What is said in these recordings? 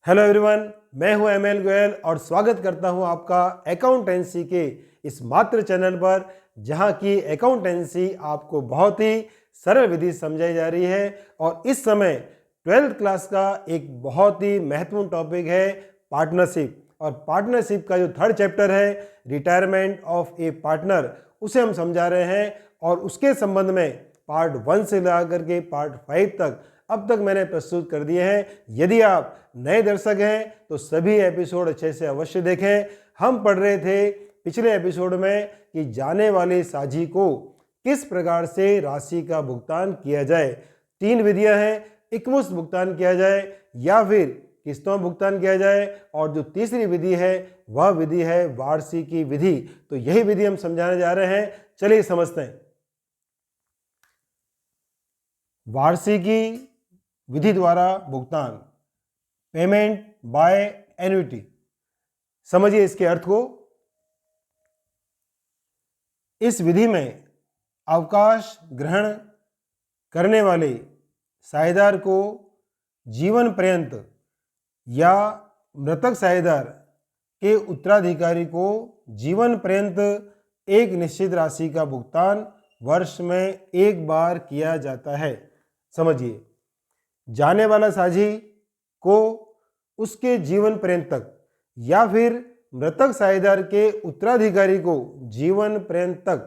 Hello everyone, मैं हूं ML Goyal और स्वागत करता हूं आपका अकाउंटेंसी के इस मात्र चैनल पर, जहां की अकाउंटेंसी आपको बहुत ही सरल विधि समझाई जा रही है। और इस समय 12th क्लास का एक बहुत ही महत्वपूर्ण टॉपिक है पार्टनरशिप। और पार्टनरशिप का जो थर्ड चैप्टर है रिटायरमेंट ऑफ ए पार्टनर, उसे हम समझा रहे हैं। और उसके संबंध में पार्ट 1 से लेकर के पार्ट 5 तक अब तक मैंने प्रस्तुत कर दिए हैं। यदि आप नए दर्शक हैं तो सभी एपिसोड अच्छे से अवश्य देखें। हम पढ़ रहे थे पिछले एपिसोड में कि जाने वाले साझी को किस प्रकार से राशि का भुगतान किया जाए। 3 विधियां हैं, एकमुश्त भुगतान किया जाए या फिर किस्तों में भुगतान किया जाए, और जो तीसरी विधि है वह विधि है वार्षिकी विधि। तो यही विधि हम समझाने जा रहे हैं। चलिए समझते हैं। वार्षिकी विधि द्वारा भुगतान, पेमेंट बाय एन्युटी। समझिए इसके अर्थ को। इस विधि में अवकाश ग्रहण करने वाले साझेदार को जीवन पर्यंत या मृतक साझेदार के उत्तराधिकारी को जीवन पर्यंत एक निश्चित राशि का भुगतान वर्ष में एक बार किया जाता है। समझिए, जाने वाला साझी को उसके जीवन पर्यंत तक या फिर मृतक साझेदार के उत्तराधिकारी को जीवन पर्यंत तक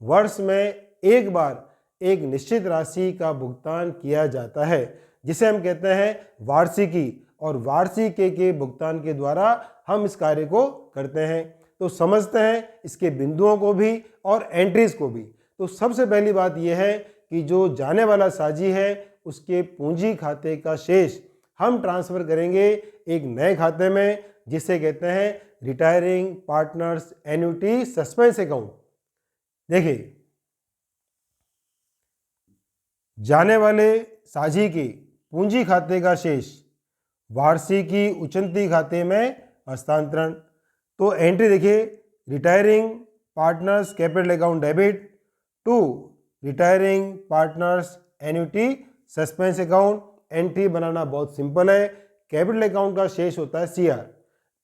वर्ष में एक बार एक निश्चित राशि का भुगतान किया जाता है, जिसे हम कहते हैं वार्षिकी। और वार्षिकी के भुगतान के द्वारा हम इस कार्य को करते हैं। तो समझते हैं इसके बिंदुओं को भी और एंट्रीज को भी। तो सबसे पहली बात यह है कि जो जाने वाला साझी है उसके पूंजी खाते का शेष हम ट्रांसफर करेंगे एक नए खाते में, जिसे कहते हैं retiring partners annuity suspense account. देखिए, जाने वाले साझी की पूंजी खाते का शेष वार्षिकी उचंती खाते में हस्तांतरण। तो एंट्री देखिए, retiring partners capital account debit to retiring partners annuity suspense account. Entry बनाना बहुत सिंपल है। कैपिटल अकाउंट का शेष होता है सीआर,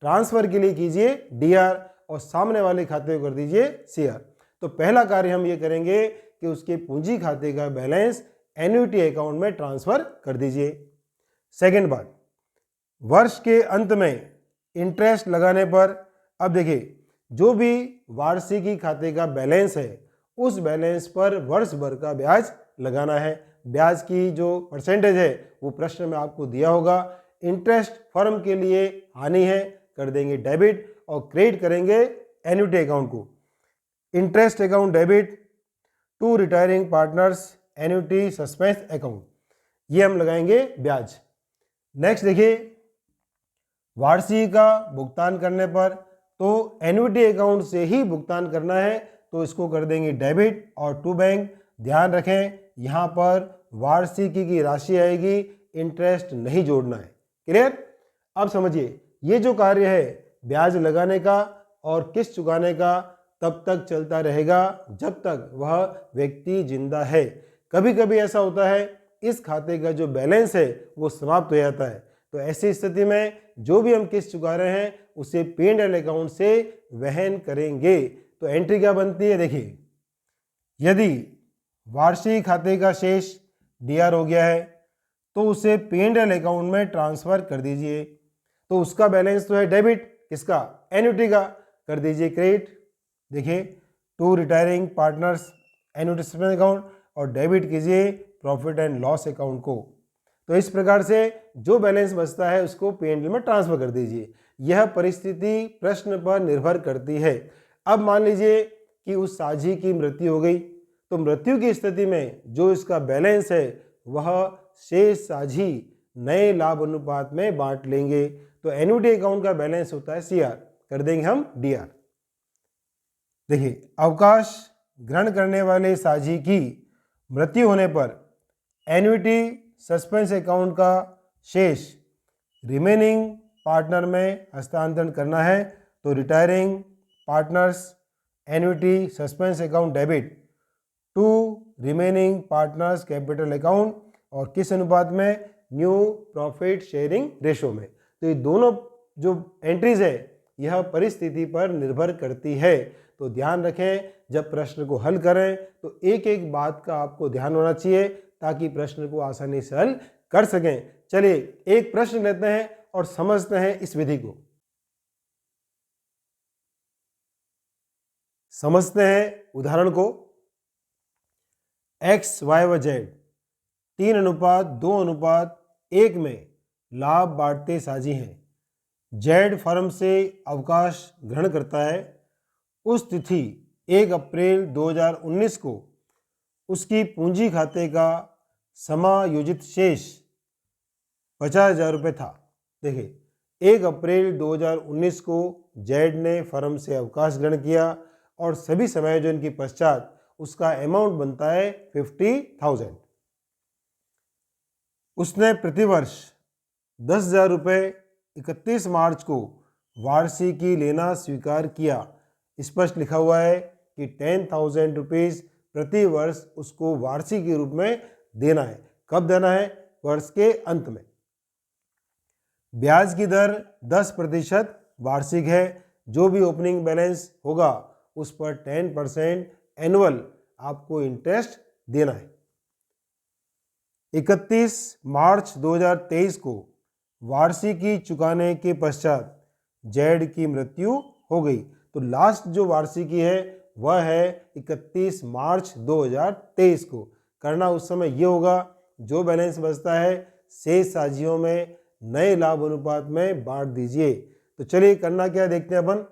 ट्रांसफर के लिए कीजिए डीआर और सामने वाले खाते को कर दीजिए सीआर। तो पहला कार्य हम ये करेंगे कि उसके पूंजी खाते का बैलेंस एन्युटी अकाउंट में ट्रांसफर कर दीजिए। सेकंड बात, वर्ष के अंत में इंटरेस्ट लगाने पर, अब देखिए, जो भी वार्षिकी खाते का बैलेंस है उस बैलेंस पर वर्ष भर का ब्याज लगाना है। ब्याज की जो परसेंटेज है वो प्रश्न में आपको दिया होगा। इंटरेस्ट फर्म के लिए हानि है, कर देंगे डेबिट, और क्रेडिट करेंगे एन्युटी अकाउंट को। Interest account debit to retiring partners annuity suspense account, ये हम लगाएंगे ब्याज। नेक्स्ट देखिए, वार्षिकी का भुगतान करने पर तो एन्युटी अकाउंट से ही भुगतान करना है, तो इसको कर देंगे डेबिट और टू बैंक। ध्यान रखें, यहाँ पर वार्षिकी की राशि आएगी, इंटरेस्ट नहीं जोड़ना है। क्लियर? अब समझिए, ये जो कार्य है ब्याज लगाने का और किस्त चुकाने का तब तक चलता रहेगा जब तक वह व्यक्ति जिंदा है। कभी कभी ऐसा होता है इस खाते का जो बैलेंस है वो समाप्त हो जाता है, तो ऐसी स्थिति में जो भी हम किस्त चुका रहे हैं उसे P&L अकाउंट से वहन करेंगे। तो एंट्री क्या बनती है, देखिए, यदि वार्षिक खाते का शेष डीआर हो गया है तो उसे P&L अकाउंट में ट्रांसफर कर दीजिए। तो उसका बैलेंस तो है डेबिट, किसका? एन्युटी का, कर दीजिए क्रेडिट। देखिए, to retiring partners annuity suspense account, और डेबिट कीजिए प्रॉफिट एंड लॉस अकाउंट को। तो इस प्रकार से जो बैलेंस बचता है उसको P&L में ट्रांसफर कर दीजिए। यह परिस्थिति प्रश्न पर निर्भर करती है। अब मान लीजिए कि उस साझी की मृत्यु हो गई, तो मृत्यु की स्थिति में जो इसका बैलेंस है वह शेष साझी नए लाभ अनुपात में बांट लेंगे। तो एन्युटी अकाउंट का बैलेंस होता है सीआर, कर देंगे हम डीआर। देखिए, अवकाश ग्रहण करने वाले साझी की मृत्यु होने पर एन्युटी सस्पेंस अकाउंट का शेष रिमेनिंग पार्टनर में हस्तांतरण करना है। तो retiring partners annuity suspense account debit to remaining partners capital account, और किस अनुपात में? न्यू प्रॉफिट शेयरिंग रेशो में। तो ये दोनों जो एंट्रीज है यह परिस्थिति पर निर्भर करती है। तो ध्यान रखें, जब प्रश्न को हल करें तो एक एक बात का आपको ध्यान होना चाहिए ताकि प्रश्न को आसानी से हल कर सकें। चलिए एक प्रश्न लेते हैं और समझते हैं इस विधि को। समझते हैं उदाहरण को। x, y व z 3:2:1 में लाभ बांटते साझी हैं। जेड फर्म से अवकाश ग्रहण करता है। उस तिथि 1 अप्रैल 2019 को उसकी पूंजी खाते का समायोजित शेष 50,000 रुपये था। देखिए 1 अप्रैल 2019 को जेड ने फर्म से अवकाश ग्रहण किया और सभी समायोजन के पश्चात उसका अमाउंट बनता है 50,000। उसने प्रतिवर्ष 10,000 रुपये 31 मार्च को वार्षिकी लेना स्वीकार किया। स्पष्ट लिखा हुआ है कि 10,000 रुपीज़ प्रति वर्ष उसको वार्षिक के रूप में देना है। कब देना है? वर्ष के अंत में। ब्याज की दर 10% वार्षिक है। जो भी ओपनिंग बैलेंस होगा उस पर 10% एनुअल आपको इंटरेस्ट देना है। 31 मार्च 2023 को वार्षिकी चुकाने के पश्चात जेड की मृत्यु हो गई। तो लास्ट जो वार्षिकी है वह है 31 मार्च 2023 को। करना उस समय ये होगा, जो बैलेंस बचता है शेष साझियों में नए लाभ अनुपात में बांट दीजिए। तो चलिए करना क्या देखते हैं अपन।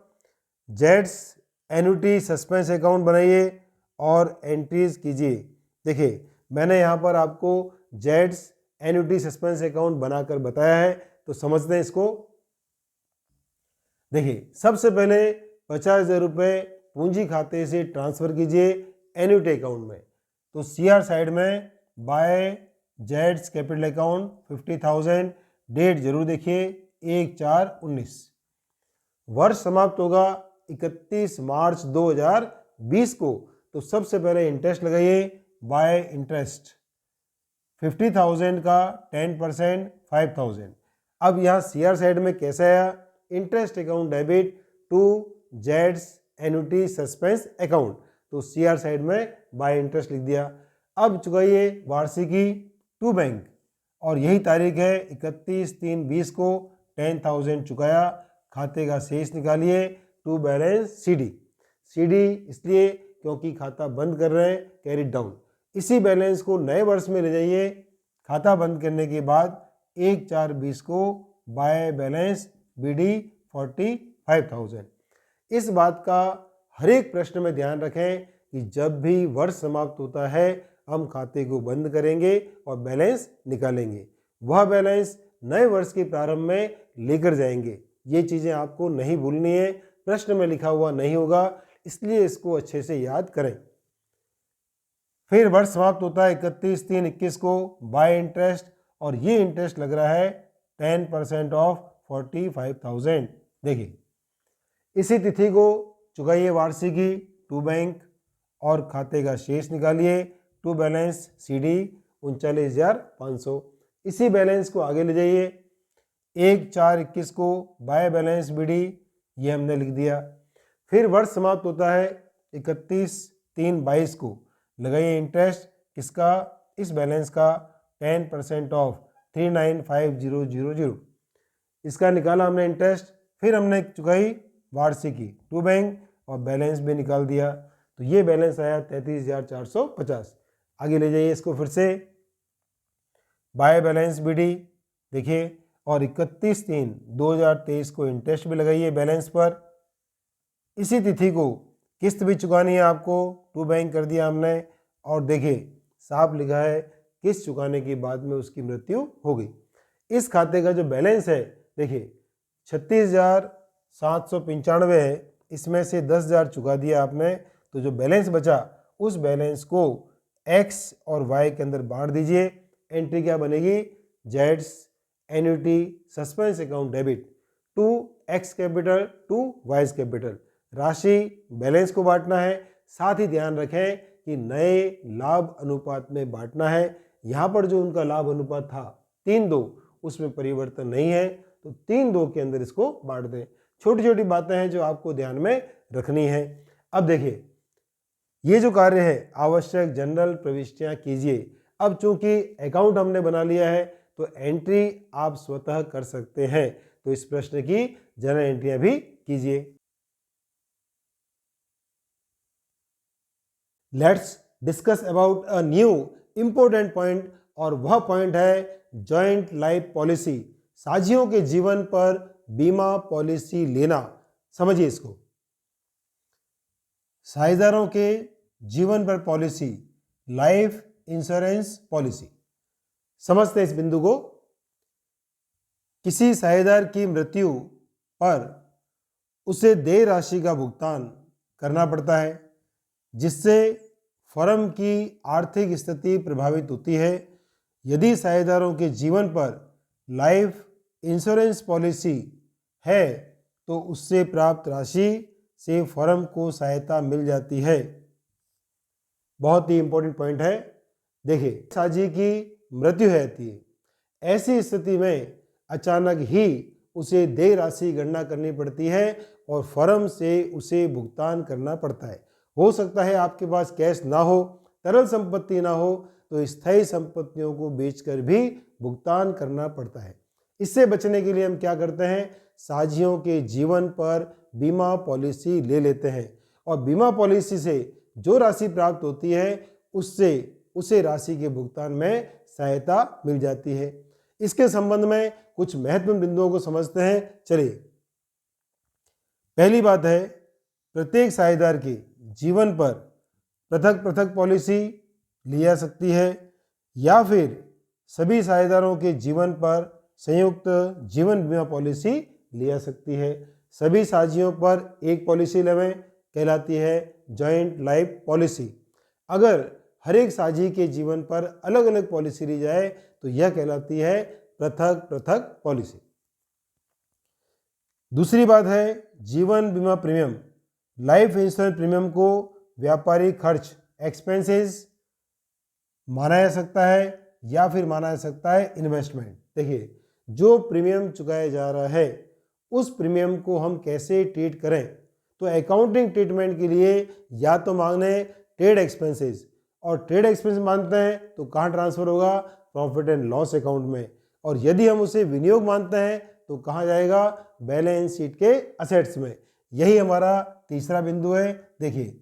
जेड्स एन्युटी सस्पेंस अकाउंट बनाइए और एंट्रीज कीजिए। देखिए मैंने यहाँ पर आपको जेड्स एन्युटी सस्पेंस अकाउंट बनाकर बताया है, तो समझते हैं इसको। देखिए सबसे पहले 50,000 रुपये पूंजी खाते से ट्रांसफर कीजिए एन्युटी अकाउंट में। तो सीआर साइड में बाय जेड्स कैपिटल अकाउंट 50,000। डेट जरूर देखिए 1/4/19। वर्ष समाप्त होगा 31 मार्च 2020 को। तो सबसे पहले इंटरेस्ट लगाइए बाय इंटरेस्ट 50,000 का 10% 5,000। अब यहाँ सीआर साइड में कैसे आया? इंटरेस्ट अकाउंट डेबिट टू जेड्स एन्युटी सस्पेंस अकाउंट। तो सीआर साइड में बाय इंटरेस्ट लिख दिया। अब चुकाइए वार्षिकी टू बैंक और यही तारीख है 31/3/20 को 10,000 चुकाया। खाते का शेष निकालिए टू बैलेंस सीडी। सीडी इसलिए क्योंकि खाता बंद कर रहे हैं, कैरी डाउन। इसी बैलेंस को नए वर्ष में ले जाइए। खाता बंद करने के बाद 1/4/20 को बाय बैलेंस बीडी 45,000। इस बात का हर एक प्रश्न में ध्यान रखें कि जब भी वर्ष समाप्त होता है हम खाते को बंद करेंगे और बैलेंस निकालेंगे। वह बैलेंस नए वर्ष के प्रारंभ में लेकर जाएंगे। ये चीज़ें आपको नहीं भूलनी है, प्रश्न में लिखा हुआ नहीं होगा, इसलिए इसको अच्छे से याद करें। फिर वर्ष समाप्त होता है 31/3/21 को बाय इंटरेस्ट और ये इंटरेस्ट लग रहा है 10% ऑफ 45,000। देखिए इसी तिथि को चुकाइए वार्षिकी टू बैंक और खाते का शेष निकालिए टू बैलेंस सीडी 39,500। इसी बैलेंस को आगे ले जाइए 1/4/21 को बाय बैलेंस बीडी, ये हमने लिख दिया। फिर वर्ष समाप्त होता है 31/3/22 को। लगाइए इंटरेस्ट किसका? इस बैलेंस का 10% ऑफ 39,500। इसका निकाला हमने इंटरेस्ट। फिर हमने चुकाई वार्षिकी टू बैंक और बैलेंस भी निकाल दिया। तो ये बैलेंस आया 33,450। आगे ले जाइए इसको फिर से बाय बैलेंस बीडी देखिए और 31/3/2023 को इंटरेस्ट भी लगाइए बैलेंस पर। इसी तिथि को किस्त भी चुकानी है आपको, टू बैंक कर दिया हमने और देखिए साफ लिखा है किस्त चुकाने के बाद में उसकी मृत्यु हो गई। इस खाते का जो बैलेंस है देखिए 36,795 है, इसमें से 10,000 चुका दिया आपने। तो जो बैलेंस बचा उस बैलेंस को एक्स और वाई के अंदर बांट दीजिए। एंट्री क्या बनेगी? जेड्स annuity suspense account debit to x capital to Y's capital. राशि बैलेंस को बांटना है, साथ ही ध्यान रखें कि नए लाभ अनुपात में बांटना है। यहाँ पर जो उनका लाभ अनुपात था 3:2 उसमें परिवर्तन नहीं है, तो 3-2 के अंदर इसको बांट दें। छोटी छोटी बातें हैं जो आपको ध्यान में रखनी है। अब देखिए, ये जो कार्य है आवश्यक जनरल प्रविष्टियां कीजिए। अब चूंकि अकाउंट हमने बना लिया है तो एंट्री आप स्वतः कर सकते हैं, तो इस प्रश्न की जनरल एंट्रियां भी कीजिए। Let's discuss about a new important point, और वह पॉइंट है जॉइंट लाइफ पॉलिसी, साझियों के जीवन पर बीमा पॉलिसी लेना। समझिए इसको, साझेदारों के जीवन पर पॉलिसी, लाइफ इंश्योरेंस पॉलिसी। समझते हैं इस बिंदु को। किसी साझेदार की मृत्यु पर उसे देय राशि का भुगतान करना पड़ता है, जिससे फर्म की आर्थिक स्थिति प्रभावित होती है। यदि साझेदारों के जीवन पर लाइफ इंश्योरेंस पॉलिसी है तो उससे प्राप्त राशि से फर्म को सहायता मिल जाती है। बहुत ही इंपॉर्टेंट पॉइंट है। देखिए, साझी की मृत्यु रहती है, ऐसी स्थिति में अचानक ही उसे देय राशि गणना करनी पड़ती है और फर्म से उसे भुगतान करना पड़ता है। हो सकता है आपके पास कैश ना हो, तरल संपत्ति ना हो, तो स्थायी संपत्तियों को बेचकर भी भुगतान करना पड़ता है। इससे बचने के लिए हम क्या करते हैं, साझियों के जीवन पर बीमा पॉलिसी ले लेते हैं और बीमा पॉलिसी से जो राशि प्राप्त होती है उससे उसे राशि के भुगतान में सहायता मिल जाती है। इसके संबंध में कुछ महत्वपूर्ण बिंदुओं को समझते हैं। चलिए, पहली बात है, प्रत्येक साझेदार के जीवन पर पृथक पृथक पॉलिसी ली जा सकती है या फिर सभी साझेदारों के जीवन पर संयुक्त जीवन बीमा पॉलिसी ली जा सकती है। सभी साझियों पर एक पॉलिसी लेवें कहलाती है जॉइंट लाइफ पॉलिसी। अगर हर एक साझी के जीवन पर अलग अलग पॉलिसी ली जाए तो यह कहलाती है पृथक पृथक पॉलिसी। दूसरी बात है जीवन बीमा प्रीमियम। लाइफ इंश्योरेंस प्रीमियम को व्यापारिक खर्च एक्सपेंसेस माना जा सकता है या फिर माना जा सकता है इन्वेस्टमेंट। देखिए, जो प्रीमियम चुकाया जा रहा है उस प्रीमियम को हम कैसे ट्रीट करें, तो अकाउंटिंग ट्रीटमेंट के लिए या तो मांगने ट्रेड एक्सपेंसेस, और ट्रेड एक्सपेंस मानते हैं तो कहाँ ट्रांसफर होगा, प्रॉफिट एंड लॉस अकाउंट में। और यदि हम उसे विनियोग मानते हैं तो कहाँ जाएगा, बैलेंस शीट के असेट्स में। यही हमारा तीसरा बिंदु है। देखिए,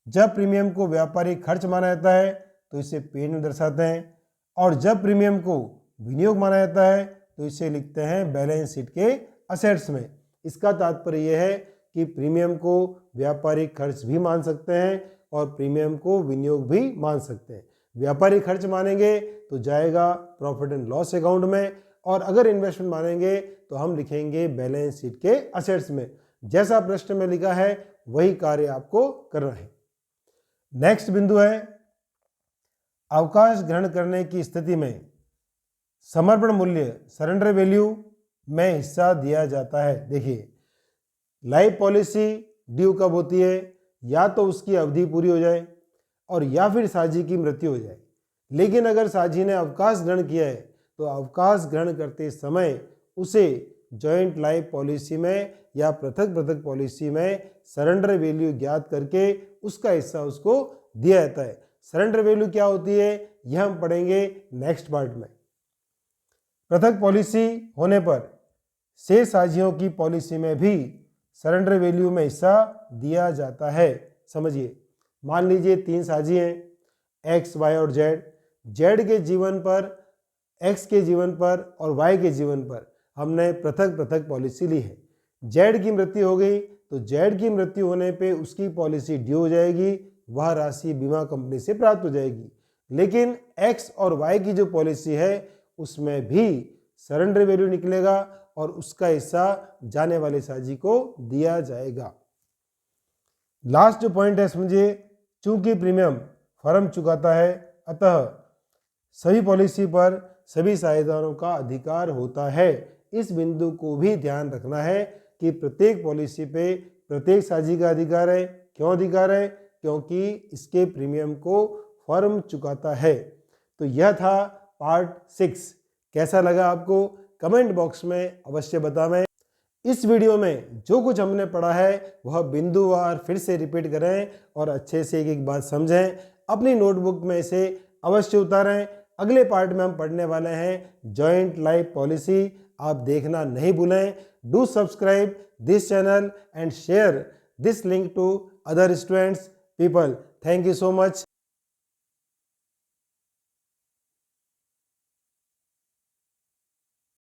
जब प्रीमियम को व्यापारिक खर्च माना जाता है तो इसे पेन में दर्शाते हैं, और जब प्रीमियम को विनियोग माना जाता है तो इसे लिखते हैं बैलेंस शीट के असेट्स में। इसका तात्पर्य यह है कि प्रीमियम को व्यापारिक खर्च भी मान सकते हैं और प्रीमियम को विनियोग भी मान सकते हैं। व्यापारिक खर्च मानेंगे तो जाएगा प्रॉफिट एंड लॉस अकाउंट में, और अगर इन्वेस्टमेंट मानेंगे तो हम लिखेंगे बैलेंस शीट के असेट्स में। जैसा प्रश्न में लिखा है वही कार्य आपको करना है। नेक्स्ट बिंदु है अवकाश ग्रहण करने की स्थिति में समर्पण मूल्य सरेंडर वैल्यू में हिस्सा दिया जाता है। देखिए, लाइफ पॉलिसी ड्यू कब होती है, या तो उसकी अवधि पूरी हो जाए और या फिर साझी की मृत्यु हो जाए। लेकिन अगर साझी ने अवकाश ग्रहण किया है तो अवकाश ग्रहण करते समय उसे जॉइंट लाइफ पॉलिसी में या पृथक पृथक पॉलिसी में सरेंडर वैल्यू ज्ञात करके उसका हिस्सा उसको दिया जाता है। सरेंडर वैल्यू क्या होती है यह हम पढ़ेंगे नेक्स्ट पार्ट में। पृथक पॉलिसी होने पर शेष साझियों की पॉलिसी में भी सरेंडर वैल्यू में हिस्सा दिया जाता है। समझिए, मान लीजिए 3 साझी हैं, एक्स, वाई और जेड। जेड के जीवन पर, एक्स के जीवन पर और वाई के जीवन पर हमने पृथक पृथक पॉलिसी ली है। जेड की मृत्यु हो गई तो जेड की मृत्यु होने पे उसकी पॉलिसी ड्यू हो जाएगी, वह राशि बीमा कंपनी से प्राप्त हो जाएगी। लेकिन एक्स और वाई की जो पॉलिसी है उसमें भी सरेंडर वैल्यू निकलेगा और उसका हिस्सा जाने वाले साझी को दिया जाएगा। लास्ट जो पॉइंट है समझिए, चूंकि प्रीमियम फर्म चुकाता है अतः सभी पॉलिसी पर सभी साझेदारों का अधिकार होता है। इस बिंदु को भी ध्यान रखना है कि प्रत्येक पॉलिसी पे प्रत्येक साझी का अधिकार है। क्यों अधिकार है? क्योंकि इसके प्रीमियम को फर्म चुकाता है। तो यह था पार्ट 6। कैसा लगा आपको? कमेंट बॉक्स में अवश्य बतावें। इस वीडियो में जो कुछ हमने पढ़ा है वह बिंदुवार फिर से रिपीट करें और अच्छे से एक एक बात समझें। अपनी नोटबुक में इसे अवश्य उतारें। अगले पार्ट में हम पढ़ने वाले हैं जॉइंट लाइफ पॉलिसी। आप देखना नहीं भूलें। Do subscribe this channel and share this link to other students people. Thank you so much.